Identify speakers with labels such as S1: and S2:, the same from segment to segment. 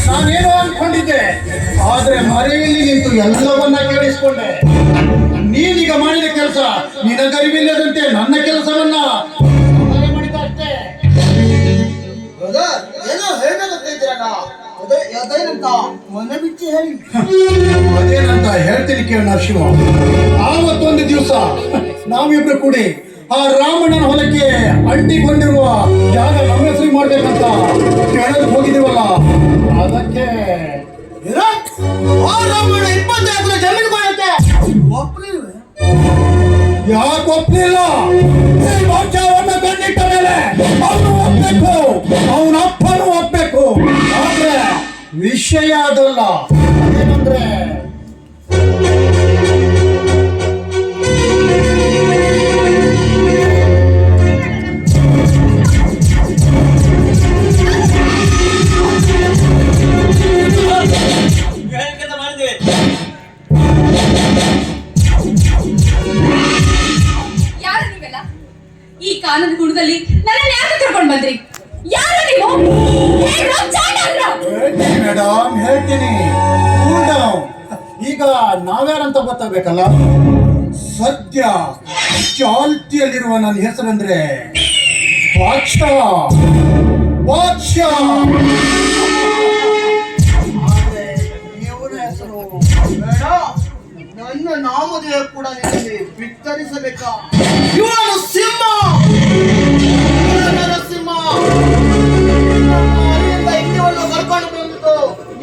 S1: ನಾನೇನೋ ಅನ್ಕೊಂಡಿದ್ದೆ, ಆದ್ರೆ ಮರೆಯಲ್ಲಿ ನಿಂತು ಎಲ್ಲವನ್ನ ಕೇಳಿಸ್ಕೊಂಡೆ. ನೀನೀಗ ಮಾಡಿದ ಕೆಲಸ ನಿನಗರಿವಿಲ್ಲದಂತೆ ನನ್ನ ಕೆಲಸವನ್ನ ಮಾಡಿದ ಅಷ್ಟೇ.
S2: ಏನೋ ಹೇಳೋದಕ್ಕಿದ್ದೀರಣ್ಣ, ಅದೇನಂತ ಮನೆ ಬಿಚ್ಚಿ ಹೇಳಿ.
S1: ಅದೇನಂತ ಹೇಳ್ತೀನಿ ಕೇಳ ನರಸಿಂಹ. ಆವತ್ತೊಂದು ದಿವಸ ನಾವಿಬ್ರು ಕೂಡಿ ಆ ರಾಮಣ್ಣನ ಹೊಲಕ್ಕೆ ಅಂಟಿಕೊಂಡಿರುವ ಜಾಗ ನಮ್ಮ ಹೆಸರು ಮಾಡ್ಬೇಕಂತ ಕೇಳಲು ಹೋಗಿದೀವಲ್ಲ, ಅದಕ್ಕೆ
S2: ರಾಮಣ್ಣ 20 ಎಕರೆ ಜಮೀನು ಮಾಡಕ್ಕೆ
S1: ಯಾಕೆ ಒಪ್ಪಲಿಲ್ಲ? ವಾಕ್ಯವನ್ನು ಕಂಡಿಟ್ಟ ಮೇಲೆ ಅವನು ಒಪ್ಬೇಕು, ಅವನ ಅಪ್ಪನು ಒಪ್ಬೇಕು. ಆದ್ರೆ ವಿಷಯ ಅದಲ್ಲ. ಏನಂದ್ರೆ
S3: ಈ ಕಾನದ ಗುಣದಲ್ಲಿ ನನ್ನ ಯಾಕೆ ಕರ್ಕೊಂಡು ಬಂದ್ರಿ? ಯಾರು ನೀವು?
S1: ಮೇಡಮ್ ಹೇಳ್ತೀನಿ, ಈಗ ನಾವ್ಯಾರಂತ ಗೊತ್ತಾಗಬೇಕಲ್ಲ. ಸದ್ಯ ಚಾಲ್ತಿಯಲ್ಲಿರುವ ನನ್ನ ಹೆಸರಂದ್ರೆ ಬಾದ್ಶಾ.
S2: ಆದ್ರೆ ಇವನ ಹೆಸರು ನನ್ನ ನಾಮಧೇಯ ಕೂಡ ನಿನ್ನಲ್ಲಿ ಬಿತ್ತರಿಸಬೇಕಾ? ಇವನು ಸಿಂಹ, ನರಸಿಂಹ. ಅಲ್ಲಿಂದ ಇಲ್ಲಿವರೆಗೂ ಕರ್ಕೊಂಡು ಬಂದಿದ್ದು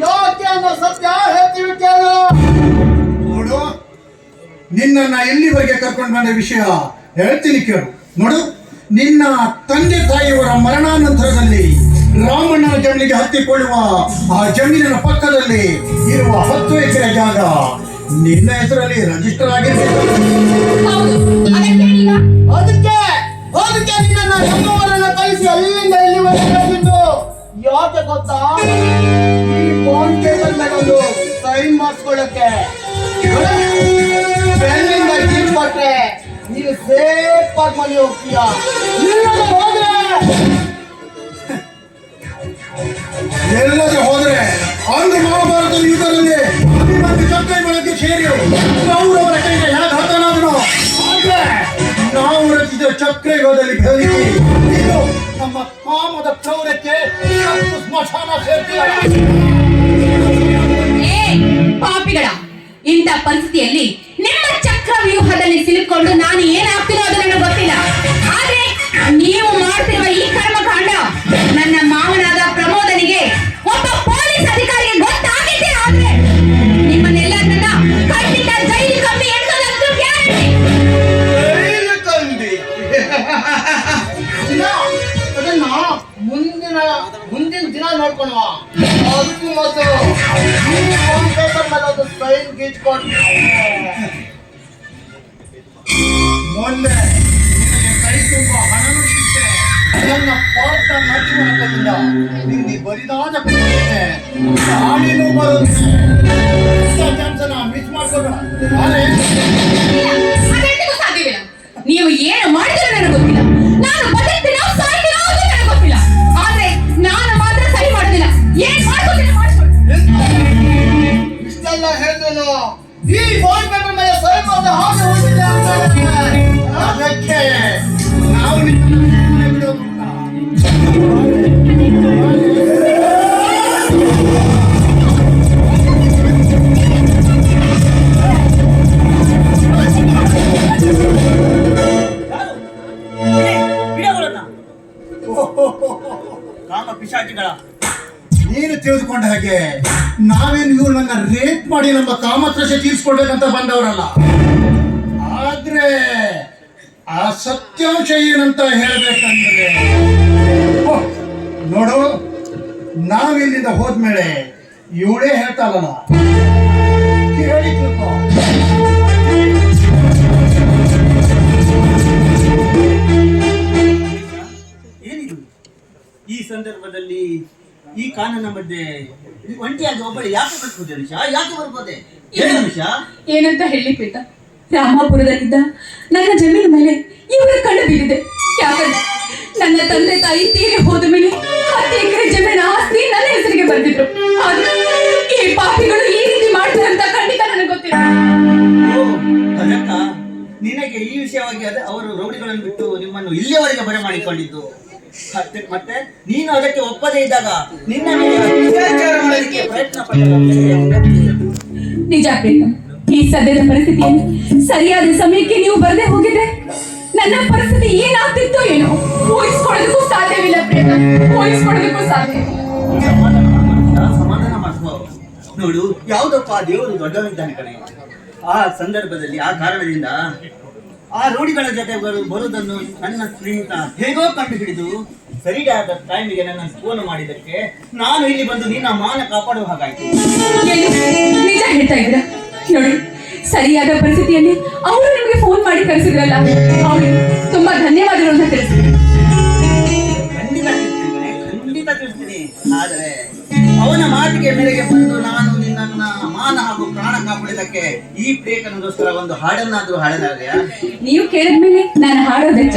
S2: ಯಾಕೆ ಅನ್ನೋ ಸತ್ಯ ಹೇಳ್ತೀವಿ ಕೇಳು.
S1: ನೋಡು, ನಿನ್ನನ್ನ ಇಲ್ಲಿವರೆಗೆ ಕರ್ಕೊಂಡು ಬಂದ ವಿಷಯ ಹೇಳ್ತೀನಿ ಕೇಳು. ನೋಡು, ನಿನ್ನ ತಂದೆ ತಾಯಿಯವರ ಮರಣಾನಂತರದಲ್ಲಿ ರಾಮಣ್ಣನ ಜಮೀನಿಗೆ ಹತ್ತಿಕೊಳ್ಳುವ ಆ ಜಮೀನಿನ ಪಕ್ಕದಲ್ಲಿ ಇರುವ 10 ಎಕರೆ ಜಾಗ ನಿನ್ನ ಹೆಸರಲ್ಲಿ ರಿಜಿಸ್ಟರ್ ಆಗಿದೆ.
S2: ಅದಕ್ಕೆ ನಿನ್ನ ನಮ್ಮವರನ್ನ ಕಳಿಸಿ ಅಲ್ಲಿಂದ ಇಲ್ಲಿವರೆಗೆ ಬಂದಿದ್ದು ಯಾಕೆ ಗೊತ್ತಾ? ಈ ಫೋನ್ ಟೇಬಲ್ ಮೇಲೆ ಸೈನ್ ಮಾಡಿಸ್ಕೊಳ್ಳಕ್ಕೆ. ಬೆನ್ನಿಂದ ಜೀಪ್ ಕೊಟ್ರೆ ನೀನು ಸೇಫ್ ಆಗಿ ಮನೆ ಹೋಗ್ತೀಯ.
S1: ಎಲ್ಲದೆ ಹೋದ್ರೆ ಅಂದು ಮಹಾಭಾರತ ಯುದ್ಧದಲ್ಲಿ ಅಭಿಮನ್ಯು ಚಕ್ರ ಬಳಕೆ ಸೇರಿ ಕೌರವರ ಕೈಗೆ ಹೇಗೆ ಹತನಾದನು. ಆದ್ರೆ ನಾವು ರಚಿಸಿದ ಚಕ್ರಯುಗದಲ್ಲಿ ಬೆಳಗಿ ಇದು ನಮ್ಮ ಕಾಮದ ಕ್ರೌರ್ಯಕ್ಕೆ ಸ್ಮಶಾನ ಸೇರ್ತೀಯ.
S3: ಪಾಪಿಗಳ ಇಂಥ ಪರಿಸ್ಥಿತಿಯಲ್ಲಿ ನಿಮ್ಮ ಚಕ್ರ ವ್ಯೂಹದಲ್ಲಿ ಸಿಲುಕೊಂಡು ನಾನು ಏನಾಗ್ತೀನೋ ಅದು ನನಗೆ ಗೊತ್ತಿಲ್ಲ. ಆದ್ರೆ ನೀವು ಮಾಡ್ತಿರುವ ಈ ಕರ್ಮಕಾಂಡ ನನ್ನ
S2: ಮುಂದಿನ ದಿನ ನೋಡ್ಕೊಳುವ. ಅದಕ್ಕೂ ಮೊದಲು ಈ ಬಾಂಡ್ ಪೇಪರ್ ಮೇಲೆ ಒಂದು ಸೈನ್ ಗೀಚ್ಕೊಂಡು
S1: ಮೊನ್ನೆ ನಿನಗೆ ಕೈ ತುಂಬ ಹಣನೂ ಸಿಕ್ತೆ. ನನ್ನ ಪಾಠ ನಡುವಿನಿಂದ ನಿನ್ನೆ ಬರಿದಾದ ಕೊಡುತ್ತೆ ಗಾಳಿನೂ ಬರುತ್ತೆ. ಚಾನ್ಸನ್ನ ಮಿಸ್ ಮಾಡ್ಕೊಡು.
S3: ಅದೆಂದಿಗೂ ಸಾಧ್ಯವಿಲ್ಲ. ನೀವು ಏನು ಮಾಡಿದ್ರೆ ನನಗೆ ಗೊತ್ತಿಲ್ಲ. ನಾನು ಬದುಕ್ತೀನೋ ಸಾಯ್ತೀನೋ ಅದು ನನಗೆ ಗೊತ್ತಿಲ್ಲ. ಆದ್ರೆ ನಾನು ಮಾತ್ರ ಸಹಿ ಮಾಡೋದಿಲ್ಲ. ಏನ್ ಮಾಡ್ಕೊತೀನಿ ಮಾಡ್ಕೊಳ್ಳಿ.
S2: ಇಷ್ಟೆಲ್ಲ ಹೇಳಿದ್ರು ಈ ಬಾಂಡ್ ಪೇಪರ್ ಮೇಲೆ ಸೈನ್ ಮಾಡಿದ ಹಾಗೆ ಹೋಗಿಲ್ಲ ಅಂತಾರೆ.
S1: ಅದಕ್ಕೆ ನಾವು ನಿನ್ನನ್ನು ಬಿಡೋದು ಅಂತ.
S4: ಗಿಡಗಳನ್ನ ಕಾಮ ಪಿಶಾಚಿಗಳ
S1: ನೀನು ತಿಳಿದುಕೊಂಡ ಹಾಗೆ ನಾವೇನು ಇವ್ರು ನನ್ನ ರೇಪ್ ಮಾಡಿ ನಮ್ಮ ಕಾಮತ್ರಶ ತೀರಿಸ್ಕೊಡ್ಬೇಕಂತ ಬಂದವರಲ್ಲ. ಆದ್ರೆ ಆ ಸತ್ಯಾಂಶ ಏನಂತ ಹೇಳ್ಬೇಕಂದ್ರೆ ನೋಡು, ನಾವಿಲ್ಲಿಂದ ಹೋದ್ಮೇಲೆ ಇವಳೇ ಹೇಳ್ತಾಳಲ್ಲ, ಕೇಳಿ ತಿಳ್ಕೊ.
S4: ಏನಿದು ಈ ಸಂದರ್ಭದಲ್ಲಿ ಈ ಕಾನೂನ ಮಧ್ಯೆ ಒಂಟಿಯಾಗಿ ಒಬ್ಬಳು ಯಾಕೆ ಬರ್ಬೋದೆ ನಿಮಿಷ? ಯಾಕೆ ಬರ್ಬೋದೆ ಏನು ನಿಮಿಷ?
S3: ಏನಂತ ಹೇಳಿ ಪ್ರೀತ, ರಾಮಾಪುರದಲ್ಲಿದ್ದ ನನ್ನ ಜಮೀನು ಮೇಲೆ ಇವರ ಕಣ್ಣು ಬೀರಿದೆ. ಯಾಕಂದ್ರೆ ನನ್ನ ತಂದೆ ತಾಯಿ ತೀರಿ ಹೋದ ಮೇಲೆ 10 ಎಕರೆ ಜಮೀನ ಆಸ್ತಿ ನನ್ನ ಹೆಸರಿಗೆ ಬರ್ತಿದ್ರು. ಆದ್ರೆ ಈ ಪಾಪಿಗಳು ಈ ರೀತಿ ಮಾಡ್ತಾರೆ ಅಂತ ಖಂಡಿತ ನನಗೆ ಗೊತ್ತಿಲ್ಲ.
S4: ಓ, ಅದಕ್ಕ ನಿನಗೆ ಈ ವಿಷಯವಾಗಿ ಅವರು ರೌಡಿಗಳನ್ನು ಬಿಟ್ಟು ನಿಮ್ಮನ್ನು ಇಲ್ಲಿಯವರೆಗೆ ಬರಮಾಡಿಕೊಂಡಿದ್ದು. ಮತ್ತೆ ನೀನು ಅದಕ್ಕೆ ಒಪ್ಪದೇ ಇದ್ದಾಗ ನಿನ್ನ ಮೇಲೆ ಅತ್ಯಾಚಾರ ಮಾಡೋದಕ್ಕೆ ಪ್ರಯತ್ನ ಪಟ್ಟರು.
S3: ನಿಜ ಪ್ರೀತಮ್, ಈ ಸದ್ಯದ ಪರಿಸ್ಥಿತಿಯಲ್ಲಿ ಸರಿಯಾದ ಸಮಯಕ್ಕೆ ನೀವು ಬರದೆ ಹೋಗಿದ್ರೆ ನನ್ನ ಪರಿಸ್ಥಿತಿ ಏನಾಗ್ತಿತ್ತೋ ಏನೋ ಊಹಿಸ್ಕೊಳ್ಳೋದಕ್ಕೂ ಸಾಧ್ಯವಿಲ್ಲ ಪ್ರೀತಮ್, ಊಹಿಸ್ಕೊಳ್ಳೋದಕ್ಕೂ ಸಾಧ್ಯವಿಲ್ಲ.
S4: ಸಮಾಧಾನ ಮಾಡಿಸುವ ನೋಡು, ಯಾವುದಪ್ಪ ದೇವರು ದೊಡ್ಡವಿದ್ದಾನೆ ಕಣೆ. ಆ ಸಂದರ್ಭದಲ್ಲಿ ಆ ಕಾರಣದಿಂದ ಆ ರೂಢಿಗಳ ಜೊತೆ ಬರುವುದನ್ನು ನನ್ನ ಸ್ನೇಹಿತ ಹೇಗೋ ಕಂಡು ಹಿಡಿದು ಸರಿಯಾದ ಟೈಮಿಗೆ ನನ್ನ ಫೋನ್ ಮಾಡಿದ್ದಕ್ಕೆ ನಾನು ಇಲ್ಲಿ ಬಂದು ನಿನ್ನ ಮಾನ ಕಾಪಾಡುವ ಹಾಗಾಯ್ತು.
S3: ಏನು? ನಿಜ ಹೇಳ್ತಾ ಇದ್ದೀರಾ? ನೋಡಿ, ಸರಿಯಾದ ಪರಿಸ್ಥಿತಿಯಲ್ಲಿ ಅವರು ನಿಮಗೆ ಫೋನ್ ಮಾಡಿ ಕರೆಸಿದ್ರಲ್ಲ, ಅವರಿಗೆ ತುಂಬಾ ಧನ್ಯವಾದಗಳು ಅಂತ ತಿಳಿಸ್ತೀನಿ.
S4: ಖಂಡಿತ ತಿಳಿಸ್ತೀನಿ ಕಣೆ, ಖಂಡಿತ ತಿಳಿಸ್ತೀನಿ. ಆದರೆ ಅವನ ಮಾತಿಗೆ ಮೇರೆಗೆ ಬಂದು ನಾನು ನಿನ್ನನ್ನ ಮಾನ ಹಾಗೂ ಪ್ರಾಣ ಕಾಪಾಡಿದಕ್ಕೆ ಈ ಪ್ರೇಕನಗೋಸ್ಕರ ಒಂದು ಹಾಡನ್ನಾದ್ರೂ ಹಾಡಲಾರೆಯಾ?
S3: ನೀವು ಕೇಳಿದ್ಮೇಲೆ ನಾನು ಹಾಡೋದಚ್ಚ